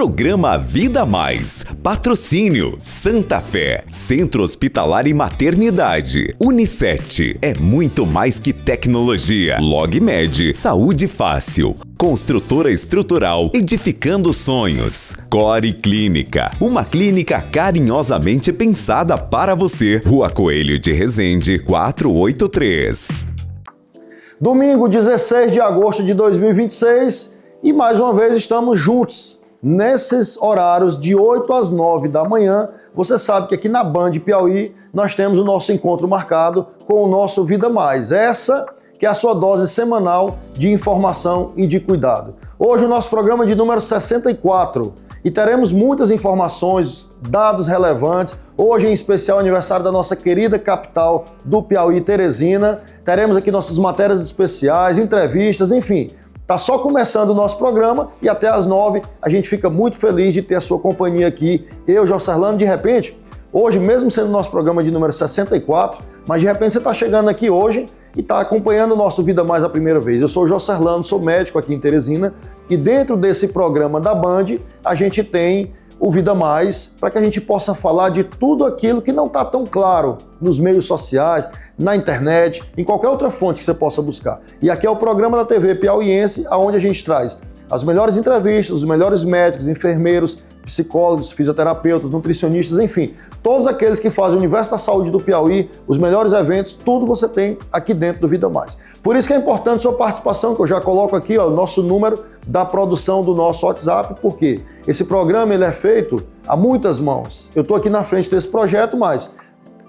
Programa Vida Mais. Patrocínio Santa Fé, Centro Hospitalar e Maternidade. Unicet, é muito mais que tecnologia. LogMed, saúde fácil. Construtora Estrutural, edificando sonhos. Core Clínica, uma clínica carinhosamente pensada para você. Rua Coelho de Resende, 483. Domingo, 16 de agosto de 2026, e mais uma vez estamos juntos nesses horários de 8 às 9 da manhã. Você sabe que aqui na Band Piauí nós temos o nosso encontro marcado com o nosso Vida Mais. Essa que é a sua dose semanal de informação e de cuidado. Hoje o nosso programa é de número 64 e teremos muitas informações, dados relevantes. Hoje, em especial, aniversário da nossa querida capital do Piauí, Teresina. Teremos aqui nossas matérias especiais, entrevistas, enfim. Tá só começando o nosso programa e até às 9 a gente fica muito feliz de ter a sua companhia aqui. Eu, Josserlando, de repente, hoje, mesmo sendo o nosso programa de número 64, mas de repente você está chegando aqui hoje e está acompanhando o nosso Vida Mais a primeira vez. Eu sou o Josserlando, sou médico aqui em Teresina e dentro desse programa da Band a gente tem o Vida Mais para que a gente possa falar de tudo aquilo que não está tão claro nos meios sociais, na internet, em qualquer outra fonte que você possa buscar. E aqui é o programa da TV Piauiense, onde a gente traz as melhores entrevistas, os melhores médicos, enfermeiros, psicólogos, fisioterapeutas, nutricionistas, enfim, todos aqueles que fazem o universo da saúde do Piauí, os melhores eventos, tudo você tem aqui dentro do Vida Mais. Por isso que é importante a sua participação, que eu já coloco aqui o nosso número da produção do nosso WhatsApp, porque esse programa ele é feito a muitas mãos. Eu estou aqui na frente desse projeto, mas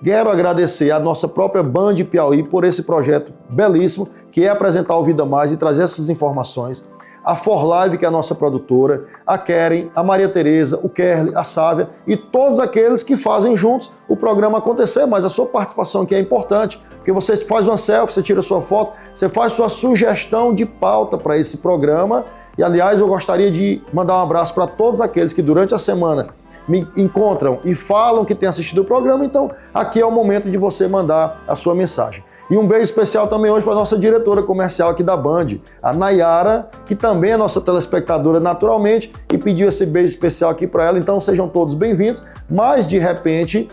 quero agradecer a nossa própria Band Piauí por esse projeto belíssimo, que é apresentar o Vida Mais e trazer essas informações. A For Live, que é a nossa produtora, a Keren, a Maria Tereza, o Kerly, a Sávia e todos aqueles que fazem juntos o programa acontecer, mas a sua participação aqui é importante, porque você faz uma selfie, você tira sua foto, você faz sua sugestão de pauta para esse programa. E, aliás, eu gostaria de mandar um abraço para todos aqueles que durante a semana me encontram e falam que têm assistido o programa, então aqui é o momento de você mandar a sua mensagem. E um beijo especial também hoje para a nossa diretora comercial aqui da Band, a Nayara, que também é nossa telespectadora naturalmente e pediu esse beijo especial aqui para ela. Então sejam todos bem-vindos, mas de repente,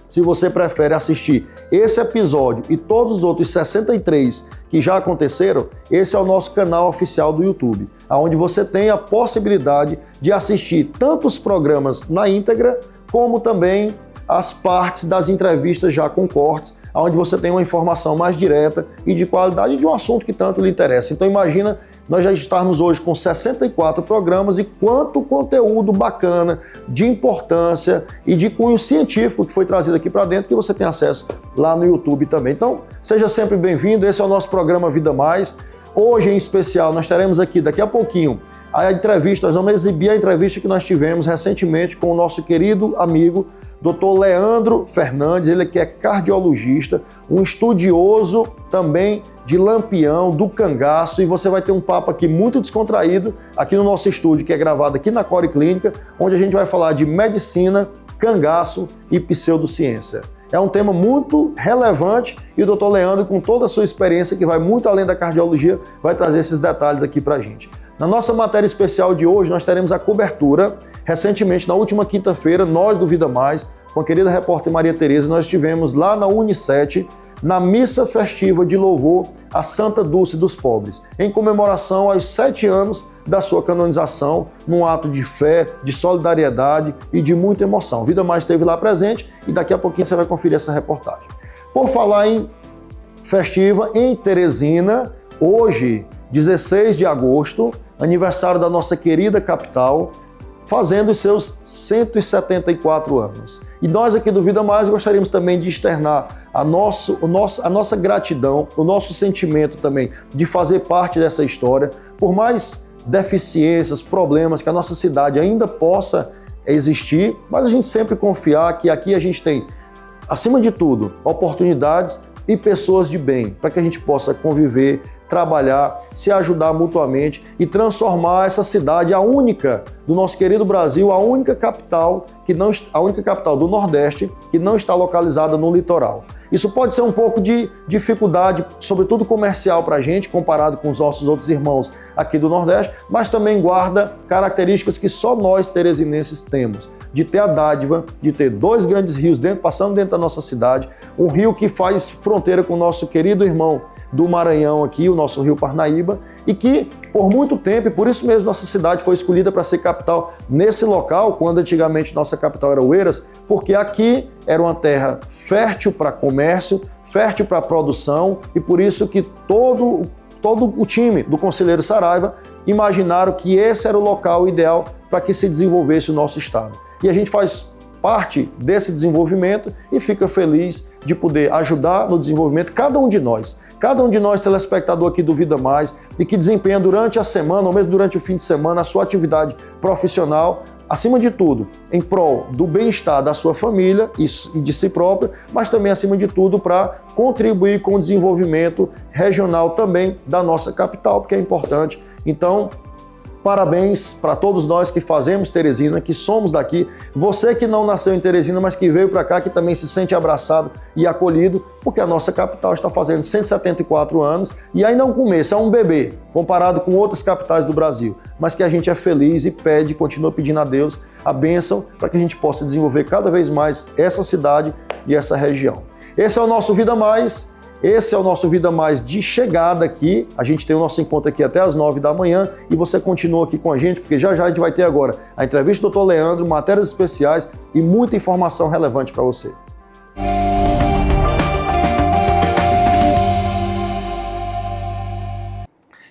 se você prefere assistir esse episódio e todos os outros 63 que já aconteceram, esse é o nosso canal oficial do YouTube, onde você tem a possibilidade de assistir tanto os programas na íntegra, como também as partes das entrevistas já com cortes, onde você tem uma informação mais direta e de qualidade de um assunto que tanto lhe interessa. Então imagina nós já estarmos hoje com 64 programas e quanto conteúdo bacana, de importância e de cunho científico que foi trazido aqui para dentro, que você tem acesso lá no YouTube também. Então seja sempre bem-vindo, esse é o nosso programa Vida Mais. Hoje, em especial, nós teremos aqui, daqui a pouquinho, a entrevista, nós vamos exibir a entrevista que nós tivemos recentemente com o nosso querido amigo, Dr. Leandro Fernandes, ele que é cardiologista, um estudioso também de Lampião, do cangaço, e você vai ter um papo aqui muito descontraído, aqui no nosso estúdio, que é gravado aqui na Core Clínica, onde a gente vai falar de medicina, cangaço e pseudociência. É um tema muito relevante e o Dr. Leandro, com toda a sua experiência, que vai muito além da cardiologia, vai trazer esses detalhes aqui pra gente. Na nossa matéria especial de hoje, nós teremos a cobertura. Recentemente, na última quinta-feira, nós do Vida Mais, com a querida repórter Maria Tereza, nós estivemos lá na Unicet, na missa festiva de louvor a Santa Dulce dos Pobres, em comemoração aos 7 anos da sua canonização, num ato de fé, de solidariedade e de muita emoção. Vida Mais esteve lá presente e daqui a pouquinho você vai conferir essa reportagem. Por falar em festiva, em Teresina, hoje, 16 de agosto, aniversário da nossa querida capital, fazendo os seus 174 anos. E nós aqui do Vida Mais gostaríamos também de externar a nossa gratidão, o nosso sentimento também de fazer parte dessa história, por mais deficiências, problemas que a nossa cidade ainda possa existir, mas a gente sempre confiar que aqui a gente tem, acima de tudo, oportunidades e pessoas de bem, para que a gente possa conviver, trabalhar, se ajudar mutuamente e transformar essa cidade, a única do nosso querido Brasil, a única capital do Nordeste que não está localizada no litoral. Isso pode ser um pouco de dificuldade, sobretudo comercial para a gente, comparado com os nossos outros irmãos aqui do Nordeste, mas também guarda características que só nós teresinenses temos, de ter a dádiva, de ter dois grandes rios passando dentro da nossa cidade, um rio que faz fronteira com o nosso querido irmão do Maranhão aqui, o nosso rio Parnaíba, e que por muito tempo, e por isso mesmo nossa cidade foi escolhida para ser capital nesse local, quando antigamente nossa capital era Oeiras, porque aqui era uma terra fértil para comércio, fértil para produção, e por isso que todo o time do Conselheiro Saraiva imaginaram que esse era o local ideal para que se desenvolvesse o nosso estado. E a gente faz parte desse desenvolvimento e fica feliz de poder ajudar no desenvolvimento cada um de nós, telespectador aqui do Vida Mais, e que desempenha durante a semana ou mesmo durante o fim de semana a sua atividade profissional, acima de tudo, em prol do bem-estar da sua família e de si próprio, mas também, acima de tudo, para contribuir com o desenvolvimento regional também da nossa capital, porque é importante. Então, parabéns para todos nós que fazemos Teresina, que somos daqui. Você que não nasceu em Teresina, mas que veio para cá, que também se sente abraçado e acolhido, porque a nossa capital está fazendo 174 anos e ainda é um começo, é um bebê, comparado com outras capitais do Brasil. Mas que a gente é feliz e continua pedindo a Deus a bênção para que a gente possa desenvolver cada vez mais essa cidade e essa região. Esse é o nosso Vida Mais. Esse é o nosso Vida Mais de chegada aqui. A gente tem o nosso encontro aqui até às 9 da manhã e você continua aqui com a gente, porque já a gente vai ter agora a entrevista do Dr. Leandro, matérias especiais e muita informação relevante para você.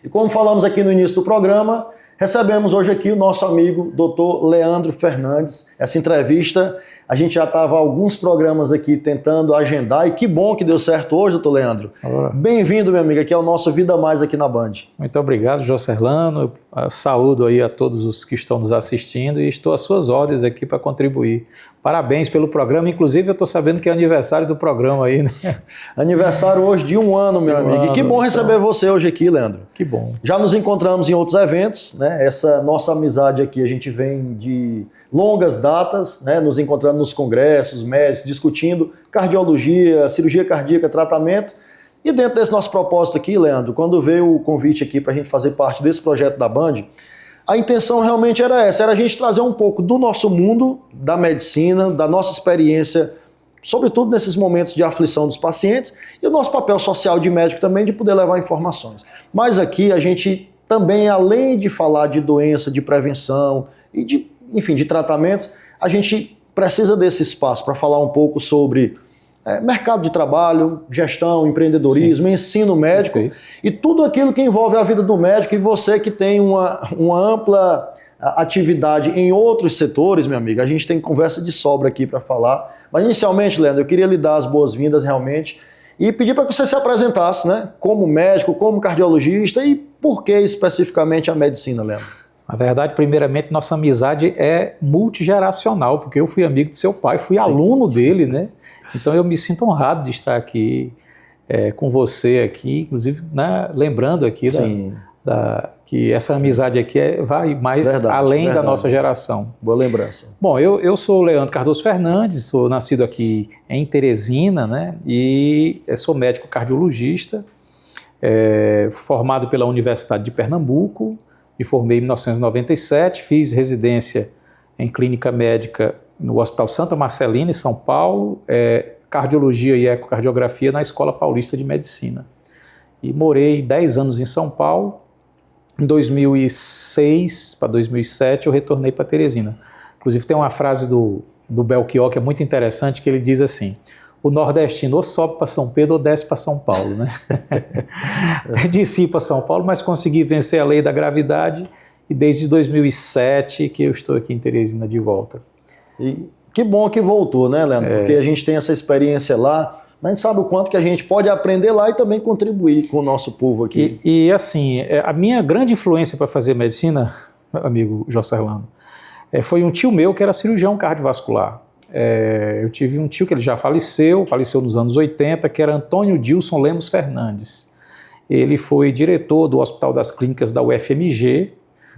E como falamos aqui no início do programa, recebemos hoje aqui o nosso amigo Dr. Leandro Fernandes. Essa entrevista, a gente já estava alguns programas aqui tentando agendar e que bom que deu certo hoje, doutor Leandro. Bem-vindo, meu amigo, aqui é o nosso Vida Mais aqui na Band. Muito obrigado, Joserlano. Saúdo aí a todos os que estão nos assistindo e estou às suas ordens aqui para contribuir. Parabéns pelo programa, inclusive eu estou sabendo que é aniversário do programa aí, né? Aniversário hoje de 1 ano, meu amigo. E que bom receber você hoje aqui, Leandro. Que bom. Já nos encontramos em outros eventos, né? Essa nossa amizade aqui, a gente vem de longas datas, né? Nos encontrando nos congressos, médicos, discutindo cardiologia, cirurgia cardíaca, tratamento. E dentro desse nosso propósito aqui, Leandro, quando veio o convite aqui para a gente fazer parte desse projeto da Band, a intenção realmente era essa, era a gente trazer um pouco do nosso mundo, da medicina, da nossa experiência, sobretudo nesses momentos de aflição dos pacientes, e o nosso papel social de médico também, de poder levar informações. Mas aqui a gente também, além de falar de doença, de prevenção e de tratamentos, a gente precisa desse espaço para falar um pouco sobre mercado de trabalho, gestão, empreendedorismo, ensino médico e tudo aquilo que envolve a vida do médico, e você que tem uma ampla atividade em outros setores, meu amigo, a gente tem conversa de sobra aqui para falar. Mas inicialmente, Leandro, eu queria lhe dar as boas-vindas realmente e pedir para que você se apresentasse, né, como médico, como cardiologista e por que especificamente a medicina, Leandro? Na verdade, primeiramente, nossa amizade é multigeracional, porque eu fui amigo do seu pai, fui aluno dele, né? Então eu me sinto honrado de estar aqui com você aqui, inclusive, né, lembrando aqui que essa amizade aqui vai mais além da nossa geração. Boa lembrança. Bom, eu sou o Leandro Cardoso Fernandes, sou nascido aqui em Teresina, né? E sou médico cardiologista, formado pela Universidade de Pernambuco, me formei em 1997, fiz residência em clínica médica no Hospital Santa Marcelina, em São Paulo, cardiologia e ecocardiografia na Escola Paulista de Medicina. E morei 10 anos em São Paulo. Em 2006 para 2007 eu retornei para Teresina. Inclusive tem uma frase do Belchior que é muito interessante, que ele diz assim: o nordestino ou sobe para São Pedro ou desce para São Paulo, né? Desci para São Paulo, mas consegui vencer a lei da gravidade e desde 2007 que eu estou aqui em Teresina de volta. E que bom que voltou, né, Leandro? Porque a gente tem essa experiência lá, mas a gente sabe o quanto que a gente pode aprender lá e também contribuir com o nosso povo aqui. E assim, a minha grande influência para fazer medicina, meu amigo Joserlano, foi um tio meu que era cirurgião cardiovascular. eu tive um tio que ele já faleceu nos anos 80, que era Antônio Dilson Lemos Fernandes. Ele foi diretor do Hospital das Clínicas da UFMG,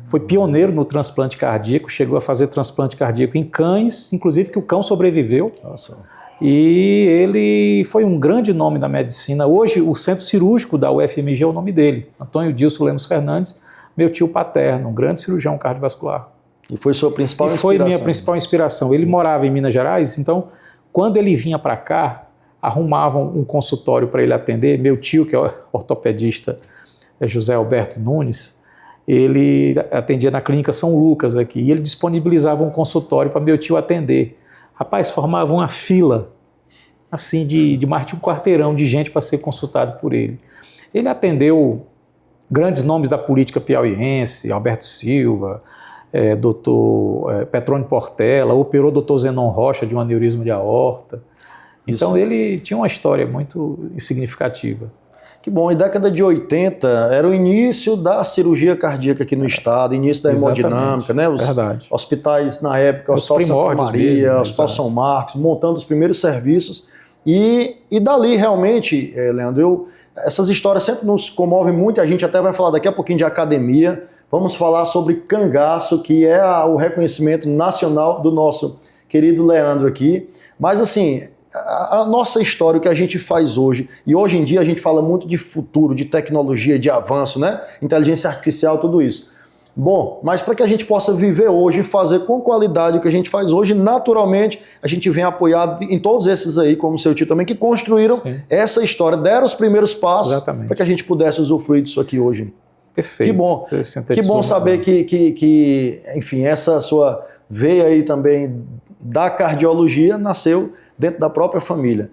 foi pioneiro no transplante cardíaco, chegou a fazer transplante cardíaco em cães, inclusive que o cão sobreviveu. Nossa. E ele foi um grande nome da medicina. Hoje, o centro cirúrgico da UFMG é o nome dele, Antônio Dilson Lemos Fernandes, meu tio paterno, um grande cirurgião cardiovascular. E foi sua principal inspiração? Foi minha principal inspiração. Ele morava em Minas Gerais, então, quando ele vinha para cá, arrumavam um consultório para ele atender. Meu tio, que é ortopedista, José Alberto Nunes, ele atendia na clínica São Lucas aqui, e ele disponibilizava um consultório para meu tio atender. Rapaz, formava uma fila, assim, de mais de um quarteirão de gente para ser consultado por ele. Ele atendeu grandes nomes da política piauiense, Alberto Silva, doutor Petrônio Portela, operou doutor Zenon Rocha de um aneurisma de aorta. Então ele tinha uma história muito significativa. Que bom, e década de 80 era o início da cirurgia cardíaca aqui no estado, início da hemodinâmica, né? Os hospitais na época, o Hospital Santa Maria, o Hospital São Marcos, montando os primeiros serviços. E dali realmente, Leandro, essas histórias sempre nos comovem muito, a gente até vai falar daqui a pouquinho de academia, vamos falar sobre cangaço, que é o reconhecimento nacional do nosso querido Leandro aqui. Mas assim, a nossa história, o que a gente faz hoje, e hoje em dia a gente fala muito de futuro, de tecnologia, de avanço, né? Inteligência artificial, tudo isso. Bom, mas para que a gente possa viver hoje e fazer com qualidade o que a gente faz hoje, naturalmente, a gente vem apoiado em todos esses aí, como o seu tio também, que construíram essa história, deram os primeiros passos para que a gente pudesse usufruir disso aqui hoje. Perfeito. Que bom saber que, enfim, essa sua veia aí também da cardiologia nasceu dentro da própria família.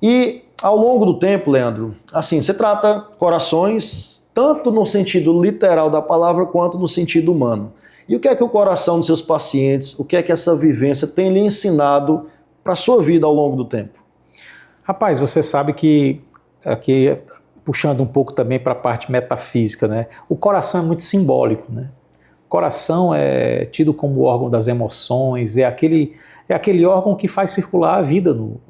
E ao longo do tempo, Leandro, assim, você trata corações tanto no sentido literal da palavra quanto no sentido humano. E o que é que o coração dos seus pacientes, o que é que essa vivência tem lhe ensinado para a sua vida ao longo do tempo? Rapaz, você sabe que, aqui puxando um pouco também para a parte metafísica, né? O coração é muito simbólico, né? O coração é tido como o órgão das emoções, é aquele órgão que faz circular a vida no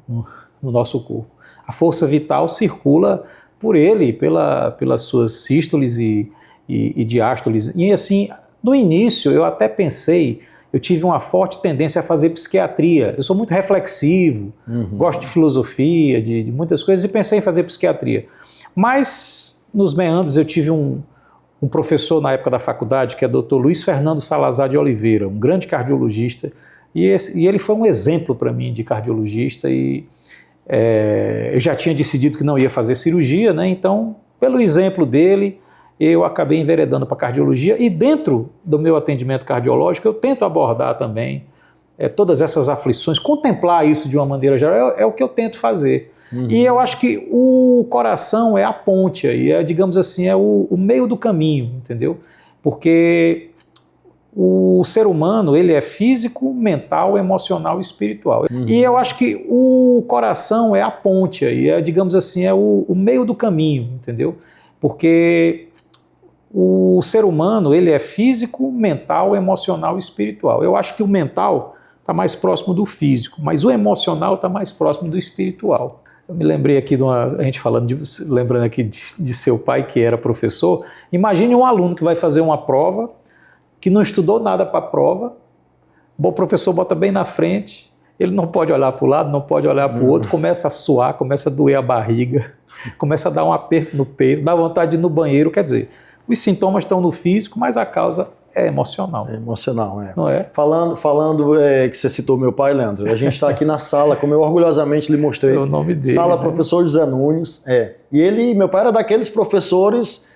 nosso corpo. A força vital circula por ele, pelas suas sístoles e diástoles. E assim, no início eu até pensei, eu tive uma forte tendência a fazer psiquiatria. Eu sou muito reflexivo, gosto de filosofia, de muitas coisas, e pensei em fazer psiquiatria. Mas nos meandros eu tive um professor na época da faculdade, que é o Dr. Luiz Fernando Salazar de Oliveira, um grande cardiologista, e ele foi um exemplo para mim de cardiologista, e eu já tinha decidido que não ia fazer cirurgia, né? Então, pelo exemplo dele, eu acabei enveredando para cardiologia, e dentro do meu atendimento cardiológico eu tento abordar também todas essas aflições, contemplar isso de uma maneira geral, é o que eu tento fazer. E eu acho que o coração é a ponte, aí, digamos assim, é o meio do caminho, entendeu? Porque o ser humano, ele é físico, mental, emocional e espiritual. E eu acho que o coração é a ponte, aí, digamos assim, é o meio do caminho, entendeu? Porque o ser humano, ele é físico, mental, emocional e espiritual. Eu acho que o mental está mais próximo do físico, mas o emocional está mais próximo do espiritual. Eu me lembrei aqui a gente falando, lembrando aqui de seu pai, que era professor. Imagine um aluno que vai fazer uma prova, que não estudou nada para a prova, o professor bota bem na frente, ele não pode olhar para o lado, não pode olhar para o outro, começa a suar, começa a doer a barriga, começa a dar um aperto no peito, dá vontade de ir no banheiro. Quer dizer, os sintomas estão no físico, mas a causa é emocional. É emocional, é. Não é? Falando que você citou meu pai, Leandro, a gente está aqui na sala, como eu orgulhosamente lhe mostrei. É o nome dele. Sala né? Professor José Nunes. E meu pai era daqueles professores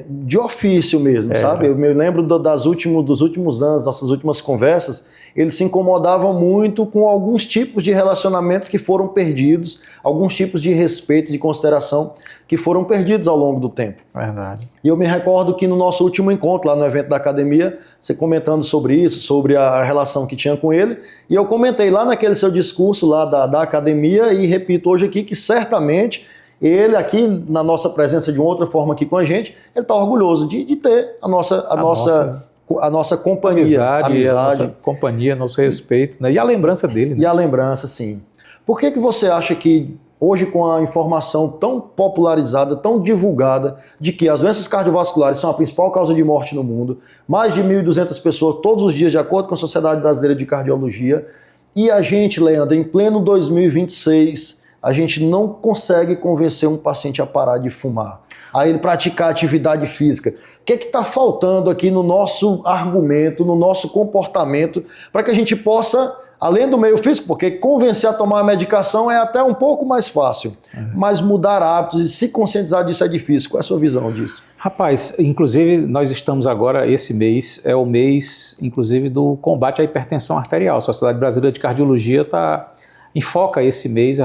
de ofício mesmo, sabe? Eu me lembro dos últimos anos, nossas últimas conversas, eles se incomodavam muito com alguns tipos de relacionamentos que foram perdidos, alguns tipos de respeito, de consideração que foram perdidos ao longo do tempo. Verdade. E eu me recordo que no nosso último encontro lá no evento da academia, você comentando sobre isso, sobre a relação que tinha com ele, e eu comentei lá naquele seu discurso lá da academia, e repito hoje aqui que certamente ele aqui, na nossa presença de uma outra forma aqui com a gente, ele está orgulhoso de ter a nossa a nossa companhia. Amizade. A nossa companhia, nosso respeito, né? E a lembrança dele. Né? E a lembrança, sim. Por que você acha que hoje, com a informação tão popularizada, tão divulgada, de que as doenças cardiovasculares são a principal causa de morte no mundo, mais de 1.200 pessoas todos os dias, de acordo com a Sociedade Brasileira de Cardiologia, e a gente, Leandro, em pleno 2026, a gente não consegue convencer um paciente a parar de fumar, a ele praticar atividade física? O que está faltando aqui no nosso argumento, no nosso comportamento, para que a gente possa, além do meio físico, porque convencer a tomar a medicação é até um pouco mais fácil, mas mudar hábitos e se conscientizar disso é difícil. Qual é a sua visão disso? Rapaz, inclusive nós estamos agora, esse mês, é o mês, inclusive, do combate à hipertensão arterial. A Sociedade Brasileira de Cardiologia enfoca esse mês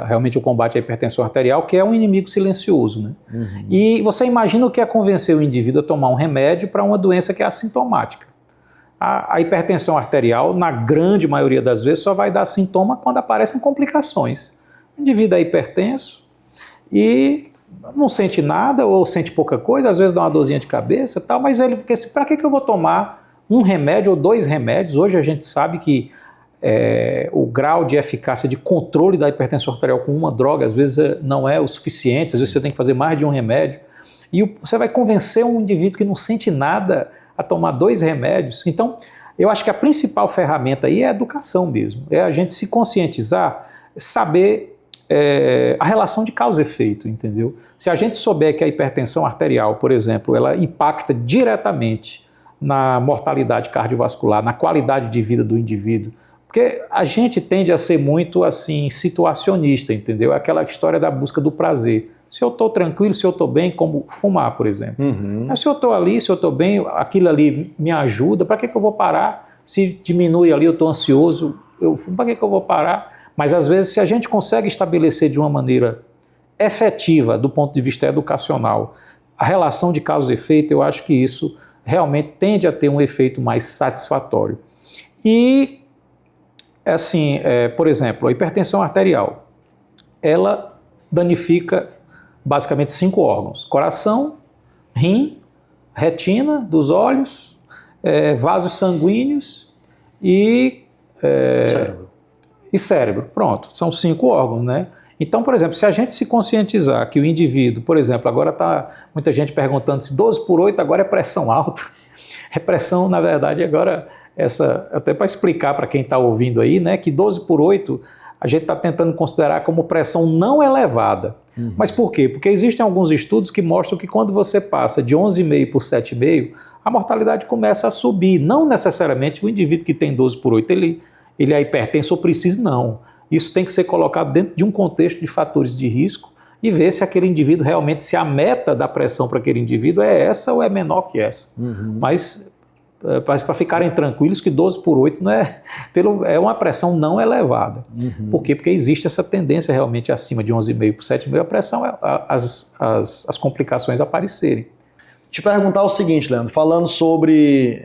realmente o combate à hipertensão arterial, que é um inimigo silencioso. Né? E você imagina o que é convencer o indivíduo a tomar um remédio para uma doença que é assintomática. A hipertensão arterial, na grande maioria das vezes, só vai dar sintoma quando aparecem complicações. O indivíduo é hipertenso e não sente nada ou sente pouca coisa, às vezes dá uma dorzinha de cabeça e tal, mas ele fica assim, para que eu vou tomar um remédio ou 2 remédios? Hoje a gente sabe que o grau de eficácia de controle da hipertensão arterial com uma droga, às vezes não é o suficiente, às vezes você tem que fazer mais de um remédio. E você vai convencer um indivíduo que não sente nada a tomar 2 remédios. Então, eu acho que a principal ferramenta aí é a educação mesmo. É a gente se conscientizar, saber a relação de causa e efeito, entendeu? Se a gente souber que a hipertensão arterial, por exemplo, ela impacta diretamente na mortalidade cardiovascular, na qualidade de vida do indivíduo, porque a gente tende a ser muito assim situacionista, entendeu? Aquela história da busca do prazer. Se eu estou tranquilo, se eu estou bem, como fumar, por exemplo. Mas se eu estou ali, se eu estou bem, aquilo ali me ajuda, para que eu vou parar? Se diminui ali, eu estou ansioso, eu fumo, para que eu vou parar? Mas às vezes, se a gente consegue estabelecer de uma maneira efetiva, do ponto de vista educacional, a relação de causa e efeito, eu acho que isso realmente tende a ter um efeito mais satisfatório. E, assim, por exemplo, a hipertensão arterial, ela danifica basicamente 5 órgãos: coração, rim, retina dos olhos, vasos sanguíneos e cérebro. Pronto, são 5 órgãos, né? Então, por exemplo, se a gente se conscientizar que o indivíduo, por exemplo, agora está muita gente perguntando se 12/8 agora é pressão alta. É pressão, na verdade, agora, até para explicar para quem está ouvindo aí, né, que 12/8 a gente está tentando considerar como pressão não elevada. Mas por quê? Porque existem alguns estudos que mostram que quando você passa de 11,5 por 7,5, a mortalidade começa a subir. Não necessariamente o indivíduo que tem 12/8, ele é hipertenso ou precisa, não. Isso tem que ser colocado dentro de um contexto de fatores de risco e ver se aquele indivíduo realmente, se a meta da pressão para aquele indivíduo é essa ou é menor que essa. Mas para ficarem tranquilos que 12/8 não é uma pressão não elevada. Por quê? Porque existe essa tendência realmente acima de 11,5 por 7,5 a pressão, as complicações aparecerem. Te perguntar o seguinte, Leandro, falando sobre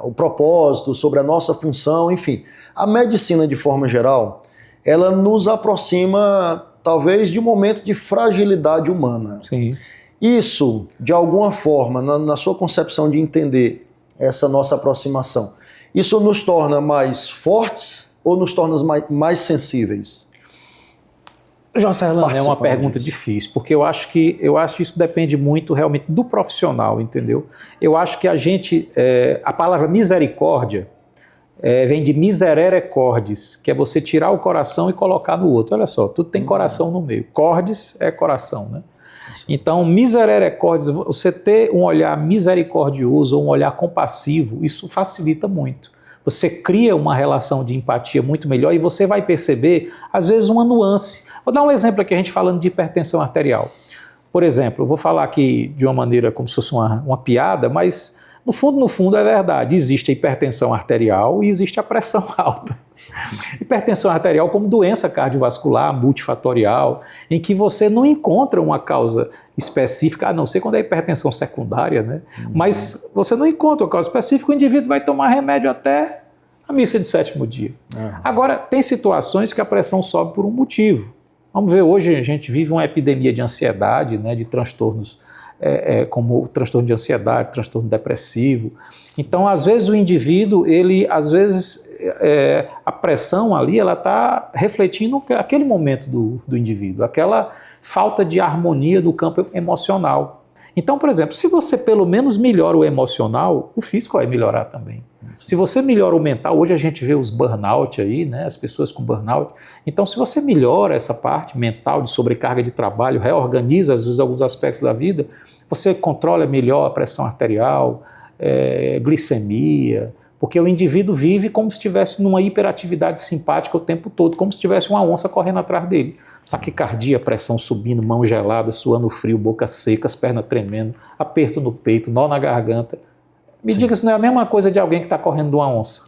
o propósito, sobre a nossa função, enfim, a medicina de forma geral, ela nos aproxima talvez de um momento de fragilidade humana. Sim. Isso, de alguma forma, na sua concepção de entender essa nossa aproximação, isso nos torna mais fortes ou nos torna mais sensíveis? João Serlano, é uma pergunta difícil, porque eu acho que isso depende muito realmente do profissional, entendeu? Eu acho que a palavra misericórdia vem de miserere cordis, que é você tirar o coração e colocar no outro. Olha só, tudo tem coração no meio. Cordis é coração, né? Então, miserere cordis, você ter um olhar misericordioso ou um olhar compassivo, isso facilita muito. Você cria uma relação de empatia muito melhor e você vai perceber, às vezes, uma nuance. Vou dar um exemplo aqui, a gente falando de hipertensão arterial. Por exemplo, eu vou falar aqui de uma maneira como se fosse uma piada, mas no fundo é verdade. Existe a hipertensão arterial e existe a pressão alta. Hipertensão arterial como doença cardiovascular multifatorial, em que você não encontra uma causa específica, a não ser quando é hipertensão secundária, né? Mas você não encontra uma causa específica, o indivíduo vai tomar remédio até a missa de 7º dia. Agora, tem situações que a pressão sobe por um motivo. Vamos ver, hoje a gente vive uma epidemia de ansiedade, né, de transtornos como o transtorno de ansiedade, transtorno depressivo. Então, às vezes, o indivíduo, ele, às vezes, a pressão ali, ela está refletindo aquele momento do indivíduo, aquela falta de harmonia do campo emocional. Então, por exemplo, se você pelo menos melhora o emocional, o físico vai melhorar também. Se você melhora o mental, hoje a gente vê os burnout aí, né, as pessoas com burnout. Então, se você melhora essa parte mental de sobrecarga de trabalho, reorganiza às vezes alguns aspectos da vida, você controla melhor a pressão arterial, glicemia, porque o indivíduo vive como se estivesse numa hiperatividade simpática o tempo todo, como se tivesse uma onça correndo atrás dele. Taquicardia, pressão subindo, mão gelada, suando frio, boca seca, as pernas tremendo, aperto no peito, nó na garganta. Me diga se não é a mesma coisa de alguém que está correndo de uma onça.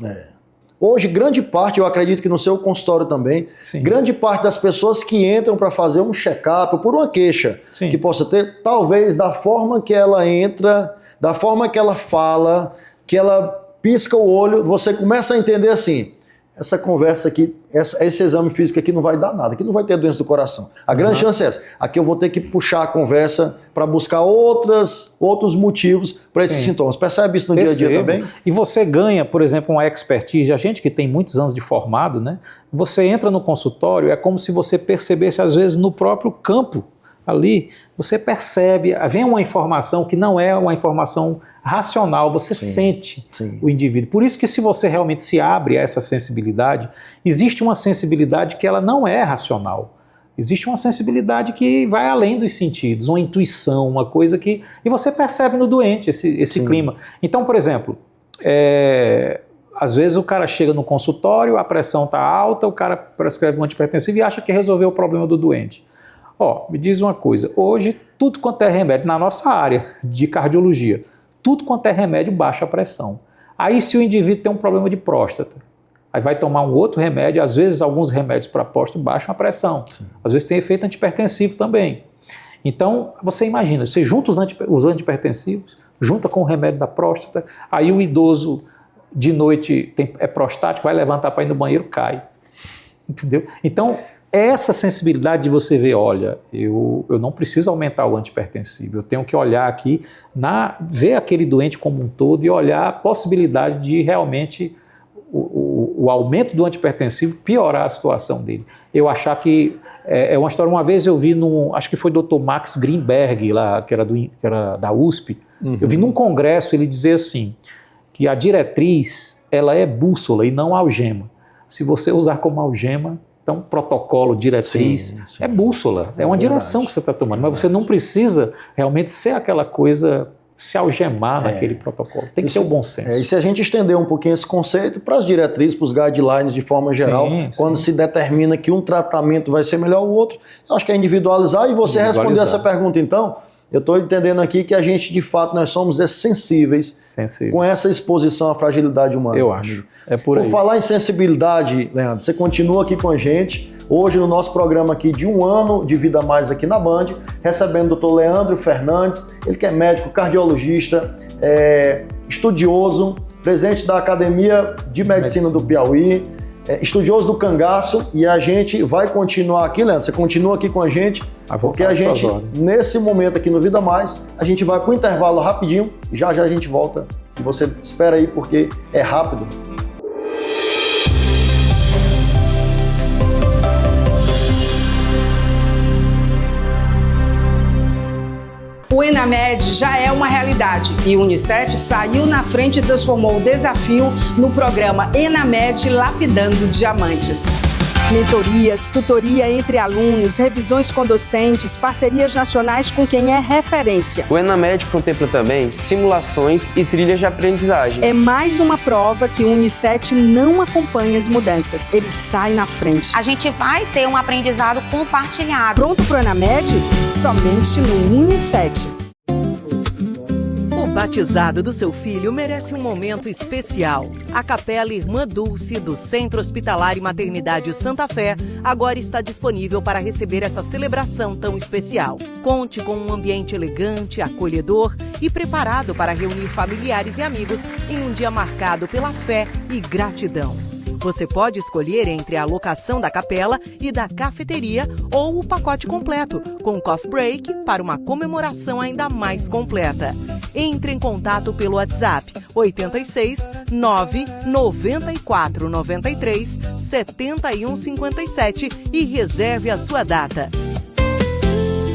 Hoje, grande parte, eu acredito que no seu consultório também, grande parte das pessoas que entram para fazer um check-up por uma queixa que possa ter, talvez da forma que ela entra, da forma que ela fala, que ela pisca o olho, você começa a entender assim, essa conversa aqui, esse exame físico aqui não vai dar nada, aqui não vai ter doença do coração. A grande chance é essa. Aqui eu vou ter que puxar a conversa para buscar outros motivos para esses sintomas. Percebe isso no dia a dia também? E você ganha, por exemplo, uma expertise. A gente que tem muitos anos de formado, né? Você entra no consultório, é como se você percebesse, às vezes, no próprio campo ali, você percebe, vem uma informação que não é uma informação racional, você sente o indivíduo. Por isso que se você realmente se abre a essa sensibilidade, existe uma sensibilidade que ela não é racional. Existe uma sensibilidade que vai além dos sentidos, uma intuição, uma coisa que... E você percebe no doente esse clima. Então, por exemplo, às vezes o cara chega no consultório, a pressão está alta, o cara prescreve um antipertensivo e acha que resolveu o problema do doente. Me diz uma coisa, hoje tudo quanto é remédio na nossa área de cardiologia, tudo quanto é remédio baixa a pressão. Aí se o indivíduo tem um problema de próstata, aí vai tomar um outro remédio, às vezes alguns remédios para próstata baixam a pressão, às vezes tem efeito antipertensivo também. Então você imagina, você junta os antipertensivos, junta com o remédio da próstata, aí o idoso de noite é prostático, vai levantar para ir no banheiro, cai. Entendeu? Então, essa sensibilidade de você ver, olha, eu não preciso aumentar o antipertensivo, eu tenho que olhar aqui, ver aquele doente como um todo e olhar a possibilidade de realmente o aumento do antipertensivo piorar a situação dele. Eu achar que, é uma história, uma vez eu vi, acho que foi o Dr. Max Greenberg, lá, que era da USP, eu vi num congresso ele dizer assim, que a diretriz, ela é bússola e não algema. Se você usar como algema, então, protocolo, diretriz, é bússola, é uma direção que você está tomando, mas você não precisa realmente ser aquela coisa, se algemar naquele protocolo. Tem que ter o bom senso. E se a gente estender um pouquinho esse conceito para as diretrizes, para os guidelines de forma geral, quando se determina que um tratamento vai ser melhor o outro, eu acho que é individualizar. E você respondeu essa pergunta, então, eu estou entendendo aqui que a gente, de fato, nós somos sensíveis com essa exposição à fragilidade humana. Eu acho. É por aí. Por falar em sensibilidade, Leandro, você continua aqui com a gente, hoje no nosso programa aqui de 1 ano de Vida Mais aqui na Band, recebendo o Dr. Leandro Fernandes, ele que é médico, cardiologista, estudioso, presidente da Academia de Medicina do Piauí, estudioso do cangaço, e a gente vai continuar aqui, Leandro, você continua aqui com a gente, porque a gente, nesse momento aqui no Vida Mais, a gente vai para o intervalo rapidinho, e já a gente volta, e você espera aí porque é rápido. O Enamed já é uma realidade e o Unicet saiu na frente e transformou o desafio no programa Enamed Lapidando Diamantes. Mentorias, tutoria entre alunos, revisões com docentes, parcerias nacionais com quem é referência. O Enamed contempla também simulações e trilhas de aprendizagem. É mais uma prova que o Unicet não acompanha as mudanças, ele sai na frente. A gente vai ter um aprendizado compartilhado. Pronto para o Enamed? Somente no Unicet. O batizado do seu filho merece um momento especial. A Capela Irmã Dulce do Centro Hospitalar e Maternidade Santa Fé agora está disponível para receber essa celebração tão especial. Conte com um ambiente elegante, acolhedor e preparado para reunir familiares e amigos em um dia marcado pela fé e gratidão. Você pode escolher entre a locação da capela e da cafeteria ou o pacote completo, com coffee break para uma comemoração ainda mais completa. Entre em contato pelo WhatsApp 86 9 94 93 71 57 e reserve a sua data.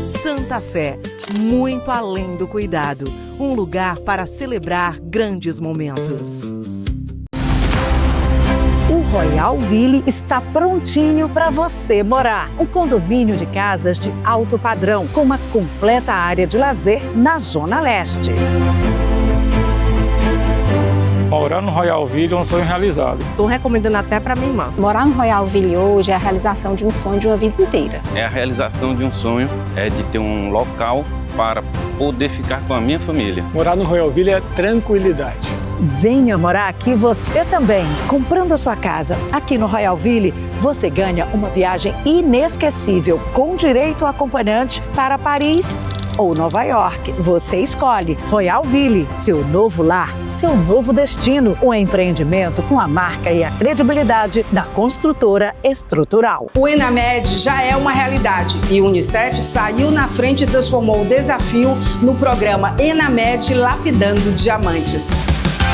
Santa Fé, muito além do cuidado. Um lugar para celebrar grandes momentos. O Royal Ville está prontinho para você morar. Um condomínio de casas de alto padrão, com uma completa área de lazer na Zona Leste. Morar no Royal Ville é um sonho realizado. Estou recomendando até para minha irmã. Morar no Royal Ville hoje é a realização de um sonho de uma vida inteira. É a realização de um sonho, de ter um local para poder ficar com a minha família. Morar no Royal Ville é tranquilidade. Venha morar aqui você também. Comprando a sua casa aqui no Royal Ville, você ganha uma viagem inesquecível com direito a acompanhante para Paris ou Nova York. Você escolhe. Royal Ville, seu novo lar, seu novo destino. Um empreendimento com a marca e a credibilidade da construtora Estrutural. O Enamed já é uma realidade e o Unicef saiu na frente e transformou o desafio no programa Enamed Lapidando Diamantes.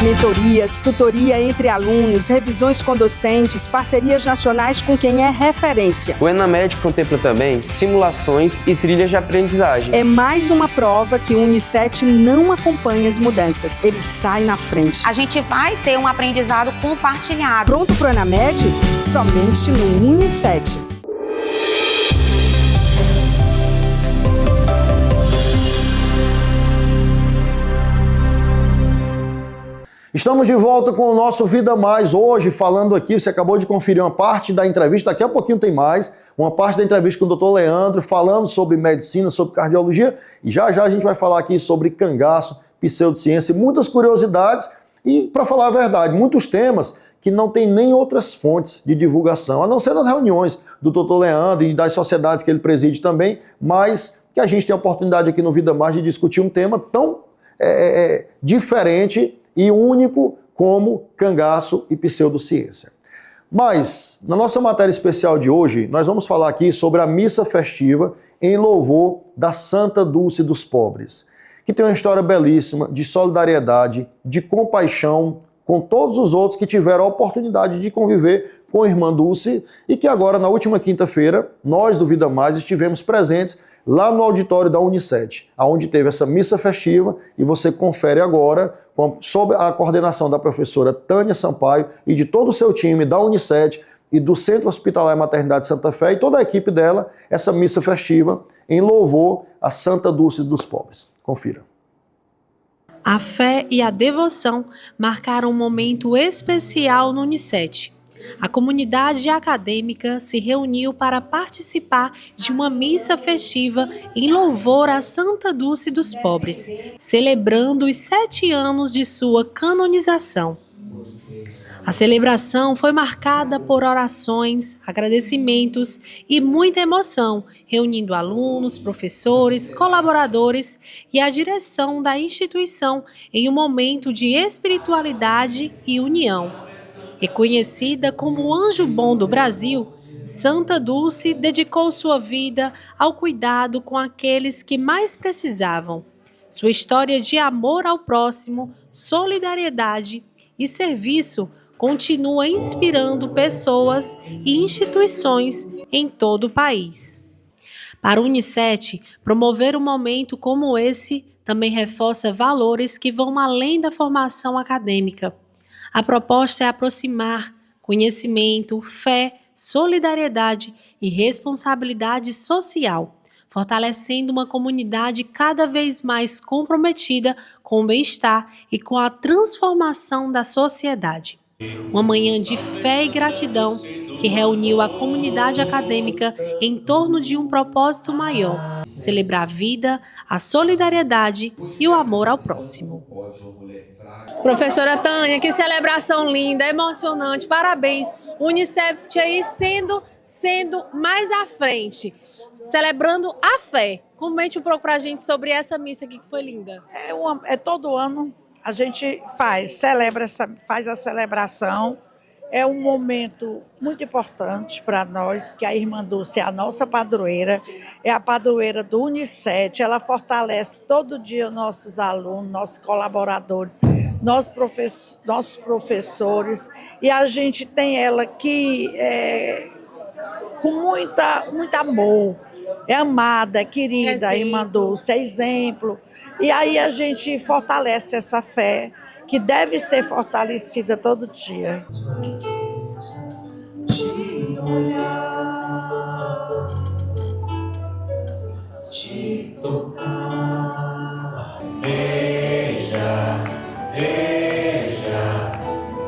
Mentorias, tutoria entre alunos, revisões com docentes, parcerias nacionais com quem é referência. O Enamed contempla também simulações e trilhas de aprendizagem. É mais uma prova que o Unicef não acompanha as mudanças. Ele sai na frente. A gente vai ter um aprendizado compartilhado. Pronto para o Enamed? Somente no Unicef. Estamos de volta com o nosso Vida Mais, hoje falando aqui, você acabou de conferir uma parte da entrevista, daqui a pouquinho tem mais, uma parte da entrevista com o Dr. Leandro, falando sobre medicina, sobre cardiologia, e já a gente vai falar aqui sobre cangaço, pseudociência, muitas curiosidades, e para falar a verdade, muitos temas que não tem nem outras fontes de divulgação, a não ser nas reuniões do Dr. Leandro e das sociedades que ele preside também, mas que a gente tem a oportunidade aqui no Vida Mais de discutir um tema tão diferente e único como cangaço e pseudociência. Mas, na nossa matéria especial de hoje, nós vamos falar aqui sobre a missa festiva em louvor da Santa Dulce dos Pobres, que tem uma história belíssima de solidariedade, de compaixão com todos os outros que tiveram a oportunidade de conviver com a Irmã Dulce e que agora, na última quinta-feira, nós do Vida Mais estivemos presentes lá no auditório da Unicef, onde teve essa missa festiva, e você confere agora, sob a coordenação da professora Tânia Sampaio e de todo o seu time da Unicef e do Centro Hospitalar e Maternidade Santa Fé e toda a equipe dela, essa missa festiva em louvor à Santa Dulce dos Pobres. Confira. A fé e a devoção marcaram um momento especial no Unicef. A comunidade acadêmica se reuniu para participar de uma missa festiva em louvor à Santa Dulce dos Pobres, celebrando os 7 anos de sua canonização. A celebração foi marcada por orações, agradecimentos e muita emoção, reunindo alunos, professores, colaboradores e a direção da instituição em um momento de espiritualidade e união. Reconhecida como o anjo bom do Brasil, Santa Dulce dedicou sua vida ao cuidado com aqueles que mais precisavam. Sua história de amor ao próximo, solidariedade e serviço continua inspirando pessoas e instituições em todo o país. Para o Unicef, promover um momento como esse também reforça valores que vão além da formação acadêmica. A proposta é aproximar conhecimento, fé, solidariedade e responsabilidade social, fortalecendo uma comunidade cada vez mais comprometida com o bem-estar e com a transformação da sociedade. Uma manhã de fé e gratidão que reuniu a comunidade acadêmica em torno de um propósito maior: celebrar a vida, a solidariedade e o amor ao próximo. Professora Tânia, que celebração linda, emocionante, parabéns. O Unicef aí sendo mais à frente, celebrando a fé. Comente um pouco pra gente sobre essa missa aqui que foi linda. Todo ano a gente faz a celebração É um momento muito importante para nós, porque a Irmã Dulce é a nossa padroeira, é a padroeira do Unicet, ela fortalece todo dia nossos alunos, nossos colaboradores, nossos professores, e a gente tem ela que com muito amor, é amada, é querida, a Irmã Dulce, é exemplo, e aí a gente fortalece essa fé, que deve ser fortalecida todo dia. Te olhar, te tocar. Veja, veja,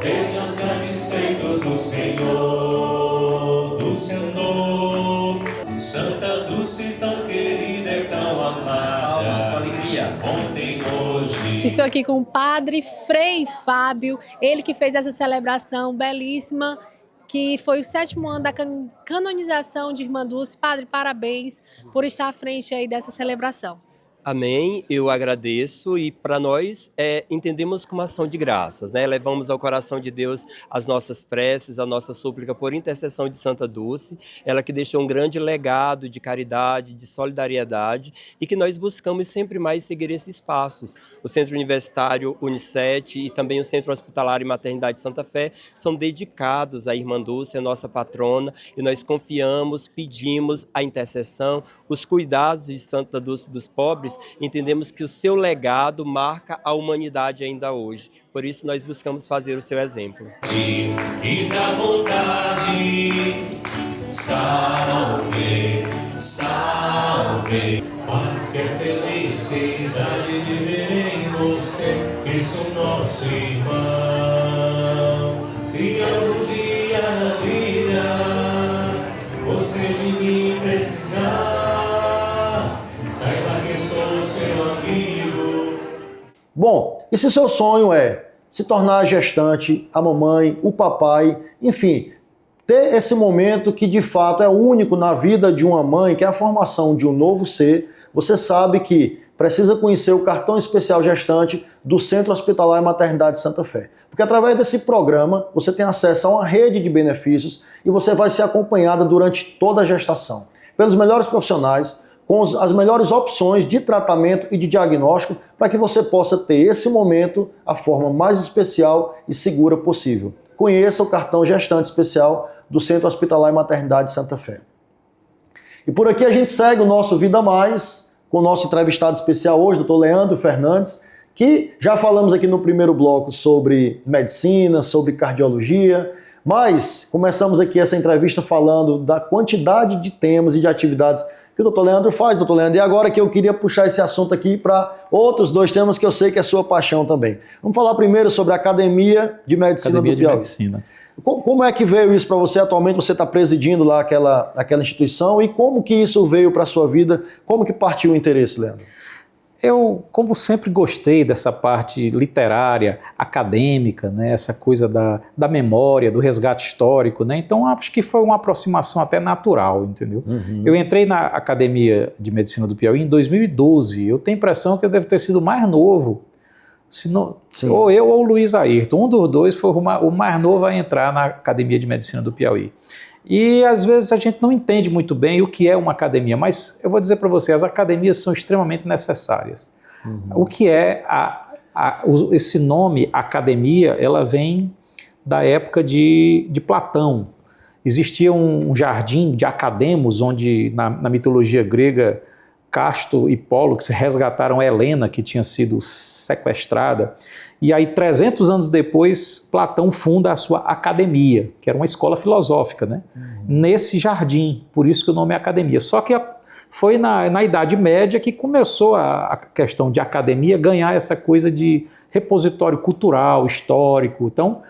veja os grandes feitos do Senhor, Dulce andou, Santa Dulce tão querida e tão amada. Sua alegria. Ontem, hoje. Estou aqui com o padre Frei Fábio, ele que fez essa celebração belíssima, que foi o 7º ano da canonização de Irmã Dulce. Padre, parabéns por estar à frente aí dessa celebração. Amém, eu agradeço e para nós entendemos como ação de graças, né? Levamos ao coração de Deus as nossas preces, a nossa súplica por intercessão de Santa Dulce, ela que deixou um grande legado de caridade, de solidariedade e que nós buscamos sempre mais seguir esses passos. O Centro Universitário Unicet e também o Centro Hospitalar e Maternidade Santa Fé são dedicados à Irmã Dulce, a nossa patrona, e nós confiamos, pedimos a intercessão, os cuidados de Santa Dulce dos pobres. Entendemos que o seu legado marca a humanidade ainda hoje. Por isso nós buscamos fazer o seu exemplo. E da bondade, salve, salve. Mas que a felicidade de ver em você, Cristo nosso irmão. Se algum dia na vida você de mim precisar, saiba que sou seu amigo. Bom, e se seu sonho é se tornar a gestante, a mamãe, o papai, enfim, ter esse momento que de fato é único na vida de uma mãe, que é a formação de um novo ser, você sabe que precisa conhecer o cartão especial gestante do Centro Hospitalar e Maternidade Santa Fé. Porque através desse programa você tem acesso a uma rede de benefícios e você vai ser acompanhada durante toda a gestação pelos melhores profissionais, com as melhores opções de tratamento e de diagnóstico para que você possa ter esse momento a forma mais especial e segura possível. Conheça o cartão gestante especial do Centro Hospitalar e Maternidade Santa Fé. E por aqui a gente segue o nosso Vida Mais com o nosso entrevistado especial hoje, Dr. Leandro Fernandes, que já falamos aqui no primeiro bloco sobre medicina, sobre cardiologia, mas começamos aqui essa entrevista falando da quantidade de temas e de atividades que o Dr. Leandro faz, Dr. Leandro. E agora que eu queria puxar esse assunto aqui para outros dois temas que eu sei que é sua paixão também. Vamos falar primeiro sobre a Academia de Medicina do Piauí. Academia de Medicina. Como é que veio isso para você? Atualmente você está presidindo lá aquela instituição e como que isso veio para a sua vida? Como que partiu o interesse, Leandro? Eu, como sempre, gostei dessa parte literária, acadêmica, né? Essa coisa da memória, do resgate histórico, né? Então acho que foi uma aproximação até natural, entendeu? Uhum. Eu entrei na Academia de Medicina do Piauí em 2012. Eu tenho a impressão que eu devo ter sido mais novo. Ou eu ou o Luiz Ayrton, um dos dois foi o mais novo a entrar na Academia de Medicina do Piauí. E às vezes a gente não entende muito bem o que é uma academia, mas eu vou dizer para você, as academias são extremamente necessárias. Uhum. O que é esse nome, academia, ela vem da época de Platão. Existia um jardim de Academos, onde na mitologia grega, Casto e Pólo, que se resgataram a Helena, que tinha sido sequestrada. E aí, 300 anos depois, Platão funda a sua academia, que era uma escola filosófica, né? Uhum. Nesse jardim, por isso que o nome é academia. Só que foi na Idade Média que começou a questão de academia ganhar essa coisa de repositório cultural, histórico. Então,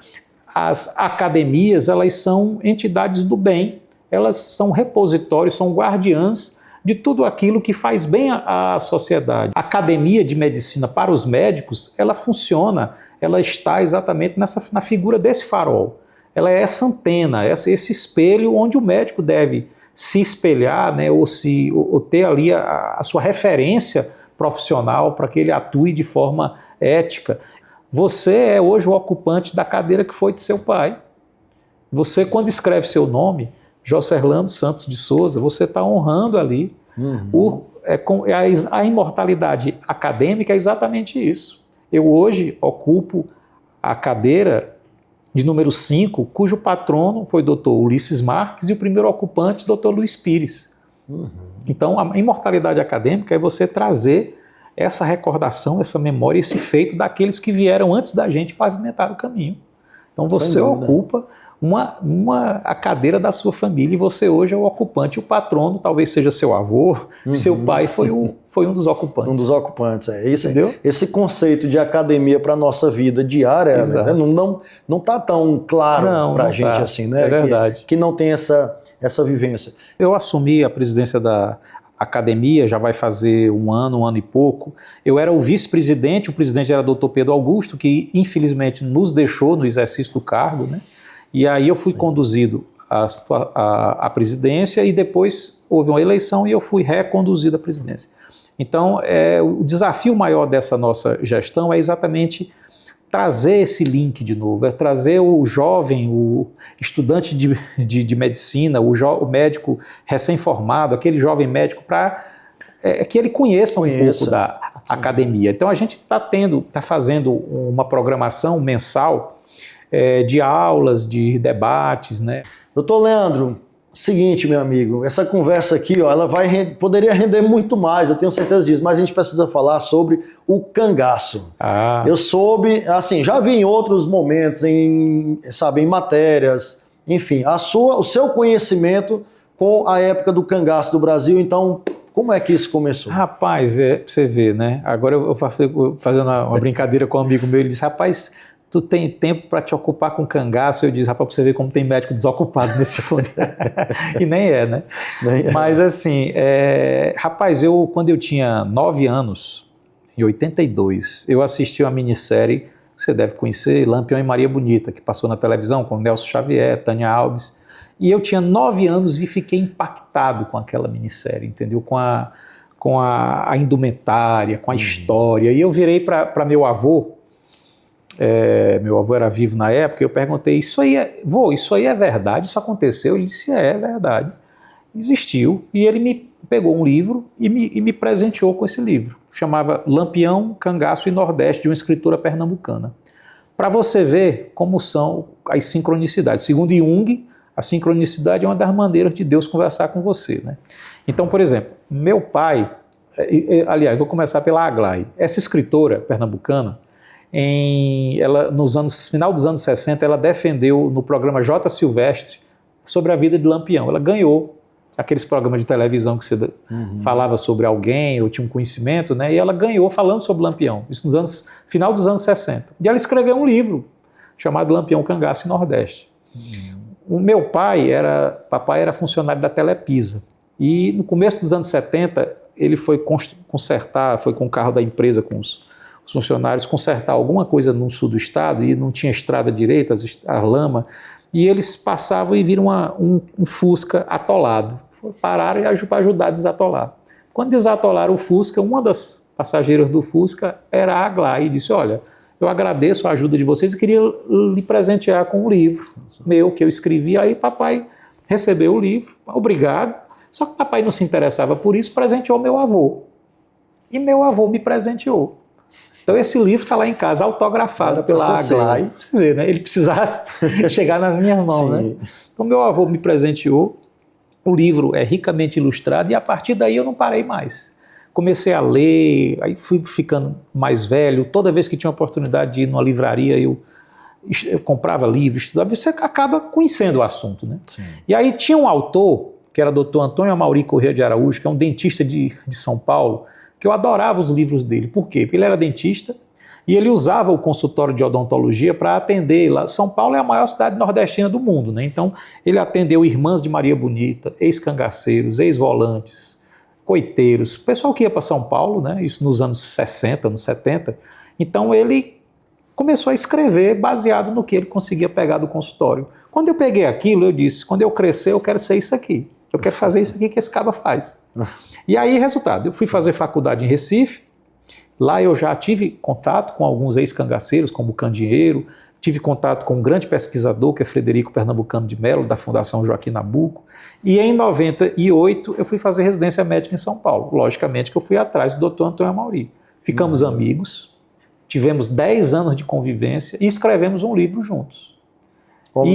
as academias, elas são entidades do bem, elas são repositórios, são guardiãs de tudo aquilo que faz bem à sociedade. A Academia de Medicina para os médicos, ela funciona, ela está exatamente na figura desse farol. Ela é essa antena, esse espelho onde o médico deve se espelhar, né, ou ter ali a sua referência profissional para que ele atue de forma ética. Você é hoje o ocupante da cadeira que foi de seu pai. Você, quando escreve seu nome, Jocerlando Santos de Souza, você está honrando ali a imortalidade acadêmica. É exatamente isso. Eu hoje ocupo a cadeira de número 5, cujo patrono foi o Dr. Ulisses Marques e o primeiro ocupante, Dr. Luiz Pires. Então, a imortalidade acadêmica é você trazer essa recordação, essa memória, esse feito daqueles que vieram antes da gente pavimentar o caminho. Então, você ocupa a cadeira da sua família e você hoje é o ocupante, o patrono, talvez seja seu avô, seu pai foi um dos ocupantes. Um dos ocupantes, esse conceito de academia para a nossa vida diária, né, não está tão claro para a gente assim, né? É verdade. Que não tem essa vivência. Eu assumi a presidência da academia, já vai fazer um ano e pouco. Eu era o vice-presidente, o presidente era o Dr. Pedro Augusto, que infelizmente nos deixou no exercício do cargo, né? E aí eu fui conduzido à presidência e depois houve uma eleição e eu fui reconduzido à presidência. Então, o desafio maior dessa nossa gestão é exatamente trazer esse link de novo, é trazer o jovem, o estudante de medicina, o médico recém-formado, aquele jovem médico, para que ele conheça um pouco da academia. Então, a gente está fazendo uma programação mensal de aulas, de debates, né? Doutor Leandro, seguinte, meu amigo, essa conversa aqui, ó, ela poderia render muito mais, eu tenho certeza disso, mas a gente precisa falar sobre o cangaço. Eu soube, assim, já vi em outros momentos, em matérias, enfim, o seu conhecimento com a época do cangaço do Brasil, então, como é que isso começou? Rapaz, pra você ver, né? Agora eu fazendo uma brincadeira com um amigo meu, ele disse, rapaz, tu tem tempo para te ocupar com cangaço? Eu disse, rapaz, para você ver como tem médico desocupado nesse fundo. E nem é, né? Mas assim, rapaz, quando eu tinha 9 anos, em 82, eu assisti uma minissérie, que você deve conhecer, Lampião e Maria Bonita, que passou na televisão com Nelson Xavier, Tânia Alves, e eu tinha 9 anos e fiquei impactado com aquela minissérie, entendeu? Com a indumentária, com a história, e eu virei para meu avô, meu avô era vivo na época, eu perguntei, isso aí é verdade? Isso aconteceu? Ele disse, é verdade, existiu. E ele me pegou um livro e me presenteou com esse livro, chamava Lampião, Cangaço e Nordeste, de uma escritora pernambucana. Para você ver como são as sincronicidades. Segundo Jung, a sincronicidade é uma das maneiras de Deus conversar com você, né? Então, por exemplo, meu pai, aliás, vou começar pela Aglai, essa escritora pernambucana, no final dos anos 60, ela defendeu no programa J. Silvestre sobre a vida de Lampião. Ela ganhou aqueles programas de televisão que você falava sobre alguém ou tinha um conhecimento, né? E ela ganhou falando sobre Lampião, isso final dos anos 60. E ela escreveu um livro chamado Lampião, Cangaço e Nordeste. O meu papai era funcionário da Telepisa e no começo dos anos 70 ele foi consertar, foi com o carro da empresa, com os funcionários, consertar alguma coisa no sul do estado e não tinha estrada direita, a lama, e eles passavam e viram um Fusca atolado. Pararam e ajudar a desatolar. Quando desatolaram o Fusca, uma das passageiras do Fusca era a Aglai e disse, olha, eu agradeço a ajuda de vocês e queria lhe presentear com um livro meu que eu escrevi. Aí papai recebeu o livro, obrigado, só que papai não se interessava por isso, presenteou meu avô. E meu avô me presenteou. Então esse livro está lá em casa, autografado pela Aglai. Você vê, né? Ele precisava chegar nas minhas mãos, né? Então meu avô me presenteou, o livro é ricamente ilustrado e a partir daí eu não parei mais. Comecei a ler, aí fui ficando mais velho, toda vez que tinha oportunidade de ir numa livraria eu comprava livro, estudava, você acaba conhecendo o assunto, né? E aí tinha um autor, que era Dr. Antônio Amaury Corrêa de Araújo, que é um dentista de São Paulo, que eu adorava os livros dele. Por quê? Porque ele era dentista e ele usava o consultório de odontologia para atender lá. São Paulo é a maior cidade nordestina do mundo, né? Então ele atendeu irmãs de Maria Bonita, ex-cangaceiros, ex-volantes, coiteiros, pessoal que ia para São Paulo, né? Isso nos anos 60, anos 70. Então ele começou a escrever baseado no que ele conseguia pegar do consultório. Quando eu peguei aquilo, eu disse, quando eu crescer eu quero ser isso aqui. Eu quero fazer isso aqui que esse cara faz. E aí, resultado, eu fui fazer faculdade em Recife, lá eu já tive contato com alguns ex-cangaceiros, como Candinheiro, tive contato com um grande pesquisador, que é Frederico Pernambucano de Mello, da Fundação Joaquim Nabuco, e em 98 eu fui fazer residência médica em São Paulo. Logicamente que eu fui atrás do Dr. Antônio Amauri. Ficamos amigos, tivemos 10 anos de convivência e escrevemos um livro juntos. Qual o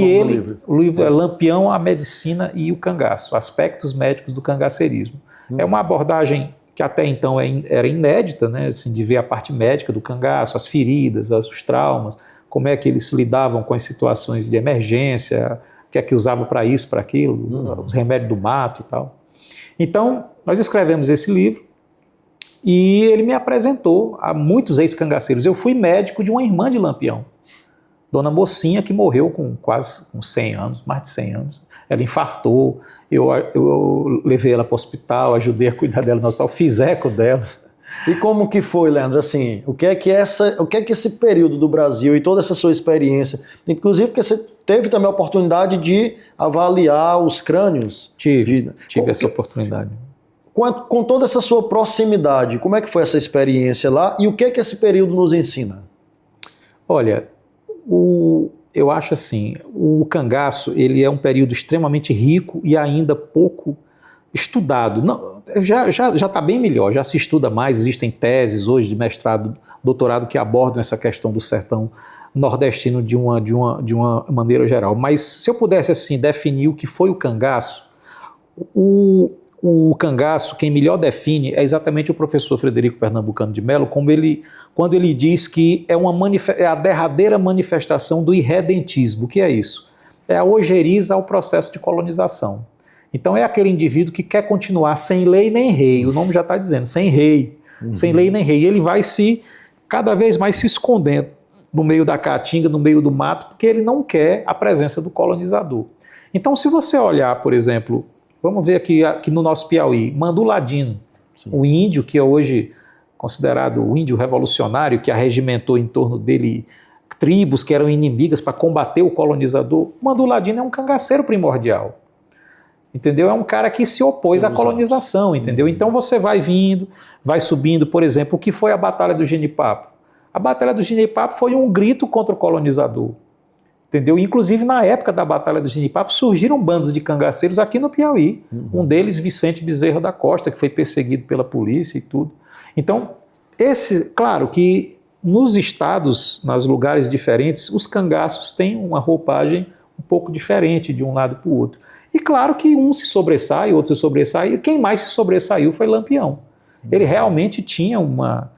livro é Lampião, a Medicina e o Cangaço, Aspectos Médicos do Cangaceirismo. É uma abordagem que até então era inédita, né, assim, de ver a parte médica do cangaço, as feridas, os traumas, como é que eles lidavam com as situações de emergência, o que é que usava para isso, para aquilo, os remédios do mato e tal. Então, nós escrevemos esse livro e ele me apresentou a muitos ex-cangaceiros. Eu fui médico de uma irmã de Lampião, Dona Mocinha, que morreu com quase 100 anos, mais de 100 anos. Ela infartou, eu levei ela para o hospital, ajudei a cuidar dela no hospital, fiz eco dela. E como que foi, Leandro, assim, o que é que esse período do Brasil e toda essa sua experiência, inclusive porque você teve também a oportunidade de avaliar os crânios? Tive essa oportunidade. Com toda essa sua proximidade, como é que foi essa experiência lá e o que é que esse período nos ensina? Olha, eu acho assim, o cangaço ele é um período extremamente rico e ainda pouco estudado. Não, já está bem melhor, já se estuda mais, existem teses hoje de mestrado, doutorado que abordam essa questão do sertão nordestino de uma maneira geral. Mas se eu pudesse assim definir o que foi o cangaço, o cangaço, quem melhor define é exatamente o professor Frederico Pernambucano de Mello, quando ele diz que é a derradeira manifestação do irredentismo. O que é isso? É a ojeriza ao processo de colonização. Então é aquele indivíduo que quer continuar sem lei nem rei, o nome já está dizendo, sem rei, sem lei nem rei. E ele vai cada vez mais se escondendo no meio da caatinga, no meio do mato, porque ele não quer a presença do colonizador. Então se você olhar, por exemplo, vamos ver aqui no nosso Piauí, Mandu Ladino, o índio que é hoje considerado o índio revolucionário, que arregimentou em torno dele tribos que eram inimigas para combater o colonizador. Mandu Ladino é um cangaceiro primordial. Entendeu? É um cara que se opôs à colonização, entendeu? Então você vai vindo, vai subindo, por exemplo, o que foi a Batalha do Genipapo? A Batalha do Genipapo foi um grito contra o colonizador, entendeu? Inclusive na época da Batalha do Genipapo surgiram bandos de cangaceiros aqui no Piauí, um deles Vicente Bezerra da Costa, que foi perseguido pela polícia e tudo. Então, claro que nos estados, nos lugares diferentes, os cangaços têm uma roupagem um pouco diferente de um lado para o outro. E claro que um se sobressai, outro se sobressai, e quem mais se sobressaiu foi Lampião. Ele realmente tinha uma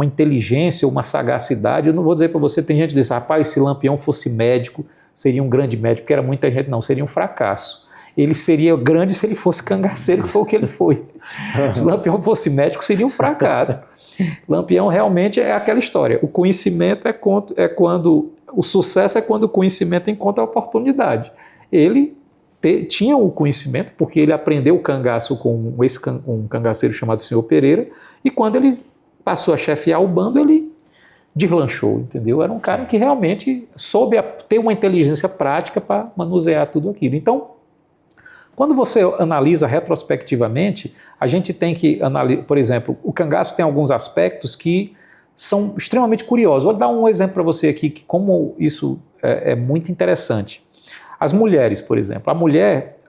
inteligência, uma sagacidade. Eu não vou dizer para você, tem gente que diz, rapaz, se Lampião fosse médico, seria um grande médico, porque era muita gente, não, seria um fracasso. Ele seria grande se ele fosse cangaceiro, que foi o que ele foi. Se Lampião fosse médico, seria um fracasso. Lampião realmente é aquela história, o conhecimento é quando, o sucesso é quando o conhecimento encontra a oportunidade. Ele tinha o conhecimento, porque ele aprendeu o cangaço com um cangaceiro chamado Senhor Pereira, e quando ele passou a chefiar o bando, ele deslanchou, entendeu? Era um cara que realmente soube ter uma inteligência prática para manusear tudo aquilo. Então, quando você analisa retrospectivamente, a gente tem que analisar, por exemplo, o cangaço tem alguns aspectos que são extremamente curiosos. Vou dar um exemplo para você aqui, que como isso é muito interessante. As mulheres, por exemplo, a mulher,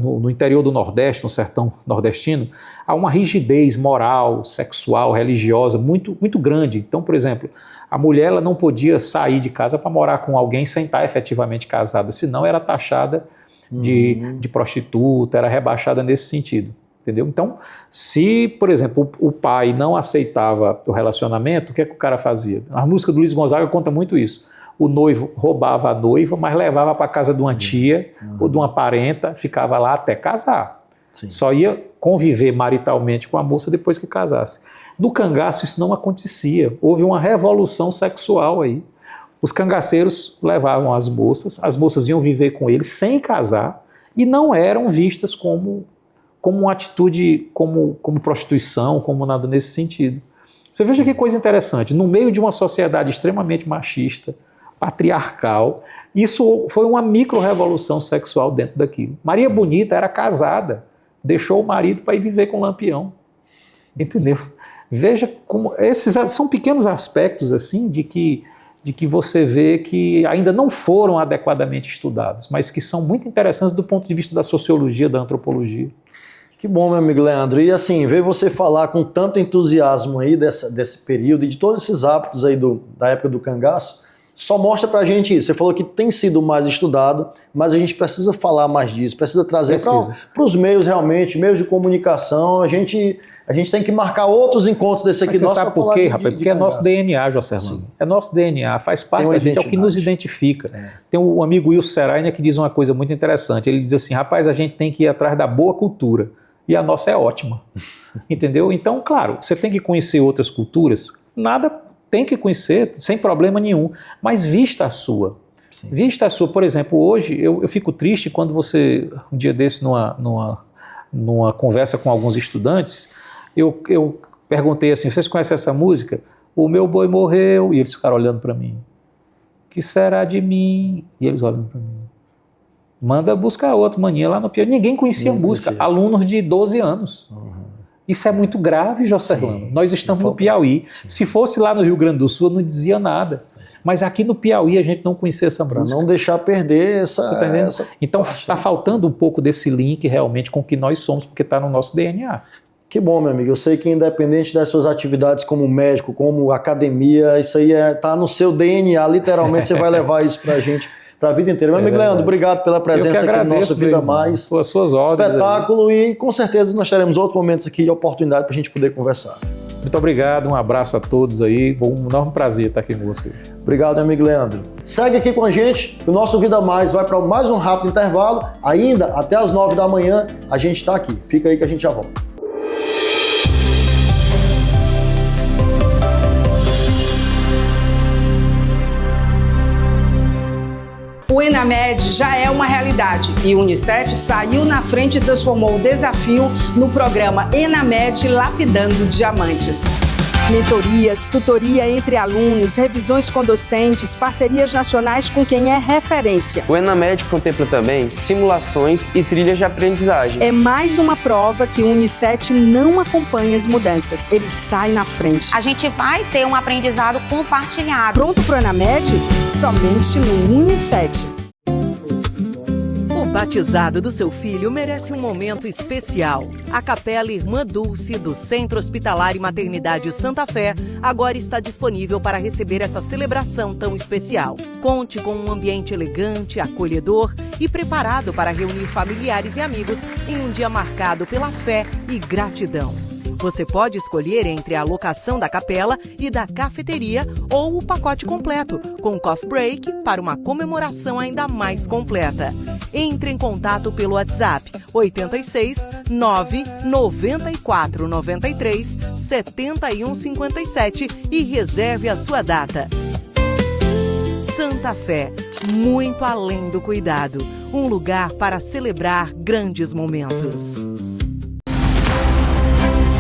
no interior do Nordeste, no sertão nordestino, há uma rigidez moral, sexual, religiosa muito, muito grande. Então, por exemplo, a mulher ela não podia sair de casa para morar com alguém sem estar efetivamente casada, senão era taxada de prostituta, era rebaixada nesse sentido. Entendeu? Então, se, por exemplo, o pai não aceitava o relacionamento, o que é que o cara fazia? A música do Luiz Gonzaga conta muito isso. O noivo roubava a noiva, mas levava para a casa de uma tia ou de uma parenta, ficava lá até casar. Sim. Só ia conviver maritalmente com a moça depois que casasse. No cangaço isso não acontecia. Houve uma revolução sexual aí. Os cangaceiros levavam as moças iam viver com eles sem casar e não eram vistas como uma atitude, como prostituição, como nada nesse sentido. Você veja que coisa interessante, no meio de uma sociedade extremamente machista, patriarcal, isso foi uma micro-revolução sexual dentro daquilo. Maria Bonita era casada, deixou o marido para ir viver com Lampião, entendeu? Veja como esses são pequenos aspectos assim de que de que você vê que ainda não foram adequadamente estudados, mas que são muito interessantes do ponto de vista da sociologia, da antropologia. Que bom, meu amigo Leandro. E assim, ver você falar com tanto entusiasmo aí desse período e de todos esses hábitos aí da época do cangaço, só mostra pra gente isso. Você falou que tem sido mais estudado, mas a gente precisa falar mais disso, precisa trazer para os meios realmente, meios de comunicação. A gente tem que marcar outros encontros desse aqui. Mas você sabe por quê, rapaz? Porque é nosso DNA, José Orlando. É nosso DNA, faz parte da gente, é o que nos identifica. Tem um amigo Wilson Serainer que diz uma coisa muito interessante. Ele diz assim, rapaz, a gente tem que ir atrás da boa cultura. E a nossa é ótima. Entendeu? Então, claro, você tem que conhecer outras culturas. Nada tem que conhecer, sem problema nenhum. Mas vista a sua. Sim. Vista a sua. Por exemplo, hoje eu fico triste quando você, um dia desse, numa conversa com alguns estudantes, eu perguntei assim, vocês conhecem essa música? O meu boi morreu. E eles ficaram olhando para mim. Que será de mim? E eles olhando para mim. Manda buscar outro maninha lá no Piauí. Ninguém conhecia a música. Alunos de 12 anos. Isso é muito grave, José Orlando. Nós estamos no Piauí. Sim. Se fosse lá no Rio Grande do Sul, eu não dizia nada. Mas aqui no Piauí a gente não conhecia essa música. Para não deixar perder essa... Tá entendendo? Então está faltando um pouco desse link realmente com o que nós somos, porque está no nosso DNA. Que bom, meu amigo. Eu sei que independente das suas atividades como médico, como academia, isso aí está no seu DNA. Literalmente você vai levar isso para a gente para a vida inteira. Meu amigo Leandro, obrigado pela presença aqui no nosso Vida Mais. As suas ordens. Espetáculo aí. E com certeza nós teremos outros momentos aqui de oportunidade para a gente poder conversar. Muito obrigado, um abraço a todos aí. Um enorme prazer estar aqui com você. Obrigado, meu amigo Leandro. Segue aqui com a gente, o nosso Vida Mais vai para mais um rápido intervalo. Ainda até as 9 da manhã a gente está aqui. Fica aí que a gente já volta. O ENAMED já é uma realidade e o Unicef saiu na frente e transformou o desafio no programa ENAMED Lapidando Diamantes. Mentorias, tutoria entre alunos, revisões com docentes, parcerias nacionais com quem é referência. O ENAMED contempla também simulações e trilhas de aprendizagem. É mais uma prova que o Unicef não acompanha as mudanças, ele sai na frente. A gente vai ter um aprendizado compartilhado. Pronto para o ENAMED? Somente no Unicef. O batizado do seu filho merece um momento especial. A Capela Irmã Dulce do Centro Hospitalar e Maternidade Santa Fé agora está disponível para receber essa celebração tão especial. Conte com um ambiente elegante, acolhedor e preparado para reunir familiares e amigos em um dia marcado pela fé e gratidão. Você pode escolher entre a locação da capela e da cafeteria ou o pacote completo, com coffee break para uma comemoração ainda mais completa. Entre em contato pelo WhatsApp 86 9 94 93 71 57 e reserve a sua data. Santa Fé, muito além do cuidado, um lugar para celebrar grandes momentos.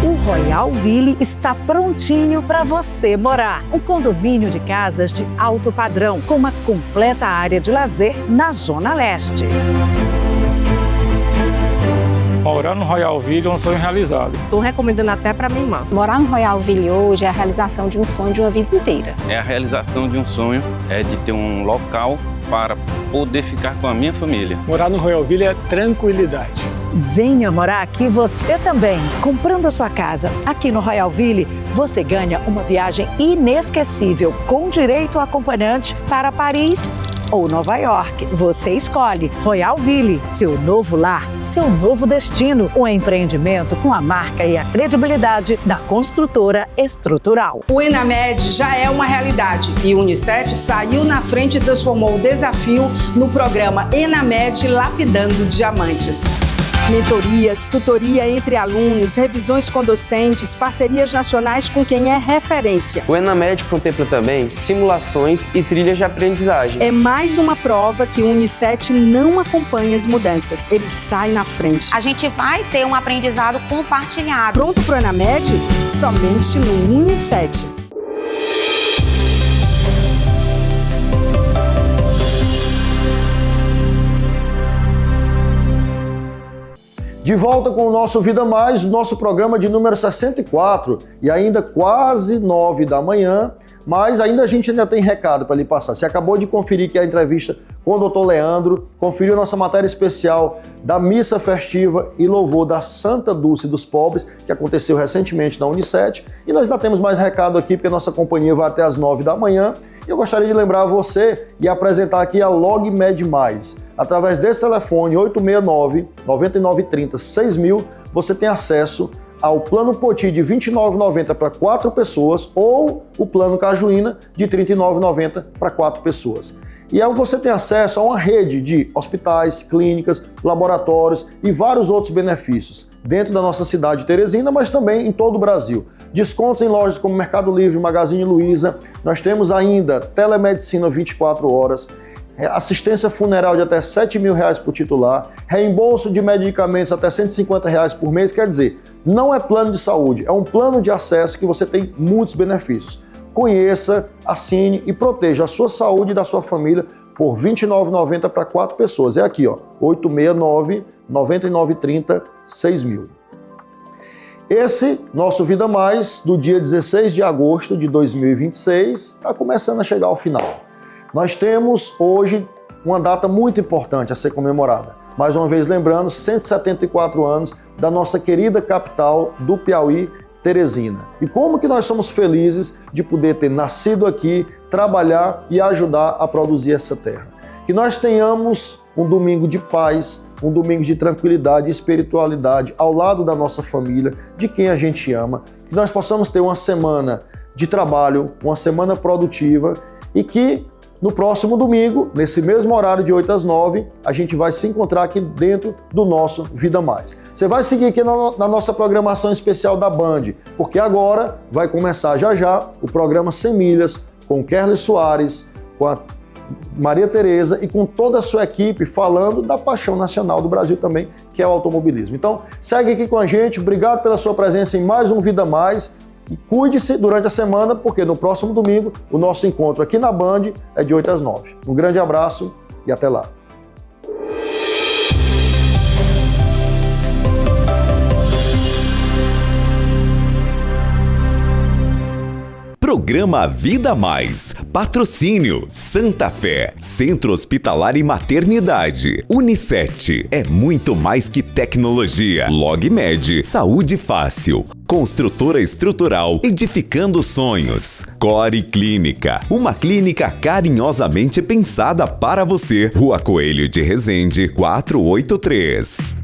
O Royal Ville está prontinho para você morar. Um condomínio de casas de alto padrão, com uma completa área de lazer na Zona Leste. Morar no Royal Ville é um sonho realizado. Estou recomendando até para minha irmã. Morar no Royal Ville hoje é a realização de um sonho de uma vida inteira. É a realização de um sonho, de ter um local para poder ficar com a minha família. Morar no Royal Ville é tranquilidade. Venha morar aqui você também. Comprando a sua casa aqui no Royal Ville, você ganha uma viagem inesquecível com direito a acompanhante para Paris ou Nova York. Você escolhe. Royal Ville, seu novo lar, seu novo destino. Um empreendimento com a marca e a credibilidade da construtora Estrutural. O ENAMED já é uma realidade e o Unicef saiu na frente e transformou o desafio no programa ENAMED Lapidando Diamantes. Mentorias, tutoria entre alunos, revisões com docentes, parcerias nacionais com quem é referência. O ENAMED contempla também simulações e trilhas de aprendizagem. É mais uma prova que o Unicef não acompanha as mudanças, ele sai na frente. A gente vai ter um aprendizado compartilhado. Pronto para o ENAMED? Somente no Unicef. De volta com o nosso Vida Mais, nosso programa de número 64, e ainda quase 9 da manhã, Mas a gente ainda tem recado para lhe passar. Você acabou de conferir que a entrevista com o Dr. Leandro, conferiu nossa matéria especial da missa festiva e louvor da Santa Dulce dos Pobres, que aconteceu recentemente na Unicet. E nós ainda temos mais recado aqui, porque a nossa companhia vai até as 9 da manhã. Eu gostaria de lembrar você e apresentar aqui a LogMed+. Através desse telefone 869-9930-6000, você tem acesso ao plano Poti de R$ 29,90 para 4 pessoas ou o plano Cajuína de R$ 39,90 para 4 pessoas. E aí você tem acesso a uma rede de hospitais, clínicas, laboratórios e vários outros benefícios dentro da nossa cidade de Teresina, mas também em todo o Brasil. Descontos em lojas como Mercado Livre, Magazine Luiza. Nós temos ainda telemedicina 24 horas, assistência funeral de até R$ 7.000 por titular, reembolso de medicamentos até R$ 150 por mês. Quer dizer, não é plano de saúde, é um plano de acesso que você tem muitos benefícios. Conheça, assine e proteja a sua saúde e da sua família por R$ 29,90 para 4 pessoas. É aqui, ó, 869-9930-6000. Esse nosso Vida Mais, do dia 16 de agosto de 2026, está começando a chegar ao final. Nós temos hoje uma data muito importante a ser comemorada. Mais uma vez lembrando, 174 anos da nossa querida capital do Piauí, Teresina. E como que nós somos felizes de poder ter nascido aqui, trabalhar e ajudar a produzir essa terra. Que nós tenhamos um domingo de paz, um domingo de tranquilidade e espiritualidade ao lado da nossa família, de quem a gente ama. Que nós possamos ter uma semana de trabalho, uma semana produtiva e que no próximo domingo, nesse mesmo horário de 8 às 9, a gente vai se encontrar aqui dentro do nosso Vida Mais. Você vai seguir aqui na nossa programação especial da Band, porque agora vai começar já o programa 100 Milhas com o Kerly Soares, com a Maria Tereza e com toda a sua equipe falando da paixão nacional do Brasil também, que é o automobilismo. Então, segue aqui com a gente, obrigado pela sua presença em mais um Vida Mais. E cuide-se durante a semana, porque no próximo domingo o nosso encontro aqui na Band é de 8 às 9. Um grande abraço e até lá. Programa Vida Mais. Patrocínio Santa Fé, Centro Hospitalar e Maternidade. Unicet, é muito mais que tecnologia. LogMed, saúde fácil. Construtora estrutural, edificando sonhos. Core Clínica, uma clínica carinhosamente pensada para você. Rua Coelho de Resende, 483.